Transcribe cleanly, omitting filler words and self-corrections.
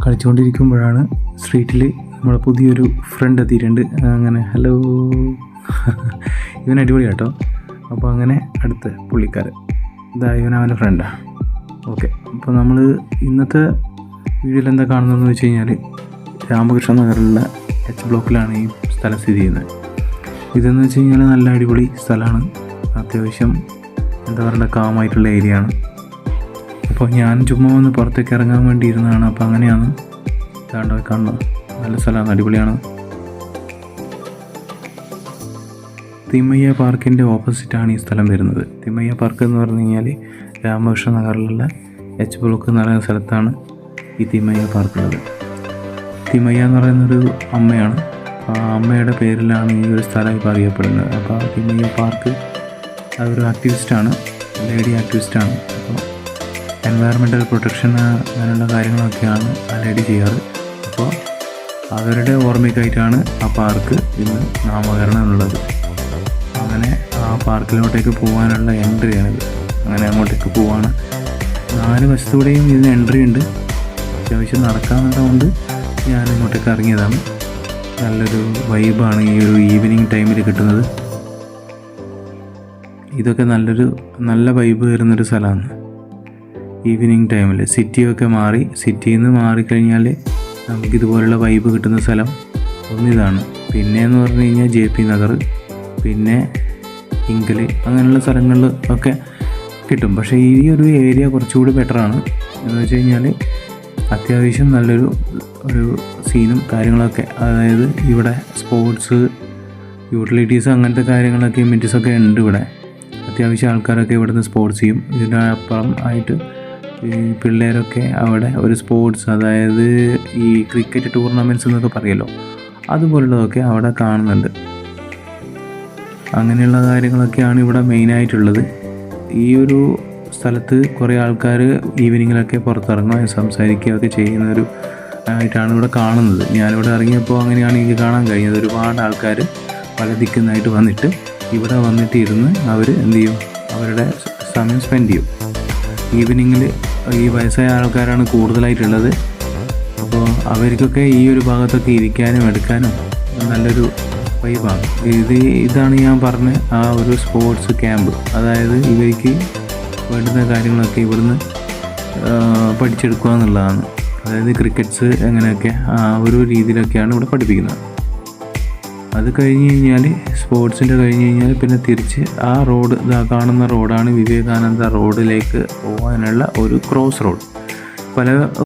കളിച്ചുകൊണ്ടിരിക്കുമ്പോഴാണ് സ്ട്രീറ്റിൽ നമ്മളെ പുതിയൊരു ഫ്രണ്ട് എത്തിയിട്ടുണ്ട്. അങ്ങനെ ഹലോ ഇവൻ അടിപൊളി കേട്ടോ. അപ്പോൾ അങ്ങനെ അടുത്ത പുള്ളിക്കാരൻ ഇവൻ അവൻ്റെ ഫ്രണ്ടാണ്. ഓക്കെ, അപ്പോൾ നമ്മൾ ഇന്നത്തെ വീഡിയോയിൽ എന്താ കാണുന്നതെന്ന് വെച്ച് കഴിഞ്ഞാൽ രാമകൃഷ്ണ നഗറിലുള്ള എച്ച് ബ്ലോക്കിലാണ് ഈ സ്ഥലം സ്ഥിതി ചെയ്യുന്നത്. ഇതെന്ന് വെച്ച് കഴിഞ്ഞാൽ നല്ല അടിപൊളി സ്ഥലമാണ്. അത്യാവശ്യം എന്താ പറയുക കാമായിട്ടുള്ള ഏരിയ ആണ്. അപ്പോൾ ഞാൻ ചുമ്മാ ഒന്ന് പുറത്തേക്ക് ഇറങ്ങാൻ വേണ്ടി ഇരുന്നതാണ്. അപ്പോൾ അങ്ങനെയാണ് കാണുന്നത്. നല്ല സ്ഥലമാണ്, അടിപൊളിയാണ്. തിമ്മയ്യ പാർക്കിൻ്റെ ഓപ്പോസിറ്റാണ് ഈ സ്ഥലം വരുന്നത്. തിമ്മയ്യ പാർക്ക് എന്ന് പറഞ്ഞു കഴിഞ്ഞാൽ രാമകൃഷ്ണ നഗറിലുള്ള എച്ച് ബ്ലോക്ക് എന്ന് പറയുന്ന സ്ഥലത്താണ് ഈ തിമ്മയ്യ പാർക്കുള്ളത്. തിമ്മയ്യ എന്ന് പറയുന്നൊരു അമ്മയാണ്. ആ അമ്മയുടെ പേരിലാണ് ഈ ഒരു സ്ഥലം ഇപ്പോൾ അറിയപ്പെടുന്നത്. അപ്പോൾ ആ തിമ്മയ്യ പാർക്ക് അതൊരു ആക്ടിവിസ്റ്റാണ്, ലേഡി ആക്ടിവിസ്റ്റാണ്. അപ്പോൾ എൻവയറമെൻ്റൽ പ്രൊട്ടക്ഷൻ അങ്ങനെയുള്ള കാര്യങ്ങളൊക്കെയാണ് ആ ലേഡി ചെയ്യാറ്. അപ്പോൾ അവരുടെ ഓർമ്മയ്ക്കായിട്ടാണ് ആ പാർക്ക് ഇന്ന് നാമകരണം ഉള്ളത്. അങ്ങനെ ആ പാർക്കിലോട്ടേക്ക് പോകാനുള്ള എൻട്രിയാണിത്. അങ്ങനെ അങ്ങോട്ടേക്ക് പോവാണ്. 4 വശത്തൂടെയും ഇതിന് എൻട്രി ഉണ്ട്. അത്യാവശ്യം നടക്കാവുന്നതുകൊണ്ട് ഞാൻ ഇങ്ങോട്ടേക്ക് ഇറങ്ങിയതാണ്. നല്ലൊരു വൈബാണ് ഈ ഒരു ഈവനിങ് ടൈമിൽ കിട്ടുന്നത്. ഇതൊക്കെ നല്ല വൈബ് വരുന്നൊരു സ്ഥലമാണ് ഈവനിങ് ടൈമിൽ. സിറ്റിയിൽ നിന്ന് മാറിക്കഴിഞ്ഞാൽ നമുക്കിതുപോലുള്ള വൈബ് കിട്ടുന്ന സ്ഥലം ഒന്നിതാണ്. പിന്നെയെന്ന് പറഞ്ഞു കഴിഞ്ഞാൽ JP നഗർ, പിന്നെ ഇങ്കൽ, അങ്ങനെയുള്ള സ്ഥലങ്ങളിൽ ഒക്കെ കിട്ടും. പക്ഷേ ഈ ഒരു ഏരിയ കുറച്ചുകൂടി ബെറ്ററാണ്. എന്ന് വെച്ച് കഴിഞ്ഞാൽ അത്യാവശ്യം നല്ലൊരു സീനും കാര്യങ്ങളൊക്കെ, അതായത് ഇവിടെ സ്പോർട്സ്, യൂട്ടിലിറ്റീസ്, അങ്ങനത്തെ കാര്യങ്ങളൊക്കെ എമ്യൂണിറ്റീസൊക്കെ ഉണ്ട് ഇവിടെ. അത്യാവശ്യം ആൾക്കാരൊക്കെ ഇവിടുന്ന് സ്പോർട്സ് ചെയ്യും. ഇതിനപ്പുറം ആയിട്ട് ഈ പിള്ളേരൊക്കെ അവിടെ ഒരു സ്പോർട്സ്, അതായത് ഈ ക്രിക്കറ്റ് ടൂർണമെൻറ്റ്സ് എന്നൊക്കെ പറയുമല്ലോ, അതുപോലുള്ളതൊക്കെ അവിടെ കാണുന്നുണ്ട്. അങ്ങനെയുള്ള കാര്യങ്ങളൊക്കെയാണ് ഇവിടെ മെയിനായിട്ടുള്ളത്. ഈ ഒരു സ്ഥലത്ത് കുറേ ആൾക്കാർ ഈവനിങ്ങിലൊക്കെ പുറത്തിറങ്ങുകയും സംസാരിക്കുകയൊക്കെ ചെയ്യുന്നൊരു ആയിട്ടാണ് ഇവിടെ കാണുന്നത്. ഞാനിവിടെ ഇറങ്ങിയപ്പോൾ അങ്ങനെയാണ് എനിക്ക് കാണാൻ കഴിഞ്ഞത്. ഒരുപാട് ആൾക്കാർ പല ദിക്കുന്നായിട്ട് വന്നിട്ട് ഇവിടെ വന്നിട്ട് ഇരുന്ന് അവർ എന്ത് ചെയ്യും, അവരുടെ സമയം സ്പെൻഡ് ചെയ്യും. ഈവനിങ്ങിൽ ഈ വയസ്സായ ആൾക്കാരാണ് കൂടുതലായിട്ടുള്ളത്. അപ്പോൾ അവർക്കൊക്കെ ഈ ഒരു ഭാഗത്തൊക്കെ ഇരിക്കാനും എടുക്കാനും നല്ലൊരു വൈബാണ്. ഇതാണ് ഞാൻ പറഞ്ഞ ആ ഒരു സ്പോർട്സ് ക്യാമ്പ്. അതായത് ഇവർക്ക് വേണ്ടുന്ന കാര്യങ്ങളൊക്കെ ഇവിടുന്ന് പഠിച്ചെടുക്കുക എന്നുള്ളതാണ്. അതായത് ക്രിക്കറ്റ്സ് എങ്ങനെയൊക്കെ ആ ഒരു രീതിയിലൊക്കെയാണ് ഇവിടെ പഠിപ്പിക്കുന്നത്. അത് കഴിഞ്ഞ് കഴിഞ്ഞാൽ സ്പോർട്സിൻ്റെ കഴിഞ്ഞ് കഴിഞ്ഞാൽ പിന്നെ തിരിച്ച് ആ റോഡ്, കാണുന്ന റോഡാണ് വിവേകാനന്ദ റോഡിലേക്ക് പോകാനുള്ള ഒരു ക്രോസ് റോഡ്. പല